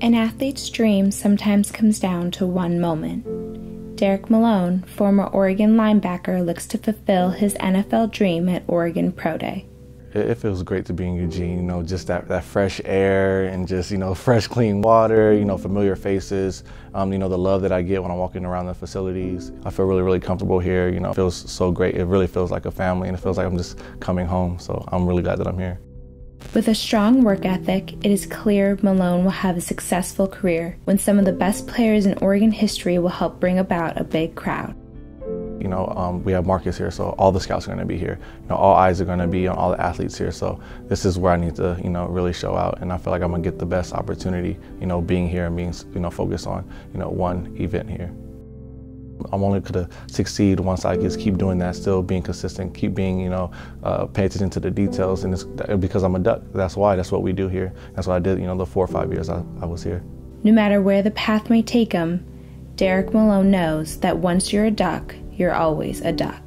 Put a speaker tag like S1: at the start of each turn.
S1: An athlete's dream sometimes comes down to one moment. Derek Malone, former Oregon linebacker, looks to fulfill his NFL dream at Oregon Pro Day.
S2: It feels great to be in Eugene, just that fresh air and just, fresh, clean water, familiar faces, the love that I get when I'm walking around the facilities. I feel really, really comfortable here, it feels so great. It really feels like a family and it feels like I'm just coming home, so I'm really glad that I'm here.
S1: With a strong work ethic, it is clear Malone will have a successful career when some of the best players in Oregon history will help bring about a big crowd.
S2: We have Marcus here, so all the scouts are going to be here. All eyes are going to be on all the athletes here, so this is where I need to, really show out, and I feel like I'm going to get the best opportunity, being here and being, focused on, one event here. I'm only going to succeed once I just keep doing that, still being consistent, keep being, pay attention to the details, and it's because I'm a Duck. That's why, that's what we do here. That's what I did, the 4 or 5 years I was here.
S1: No matter where the path may take him, Derek Malone knows that once you're a Duck, you're always a Duck.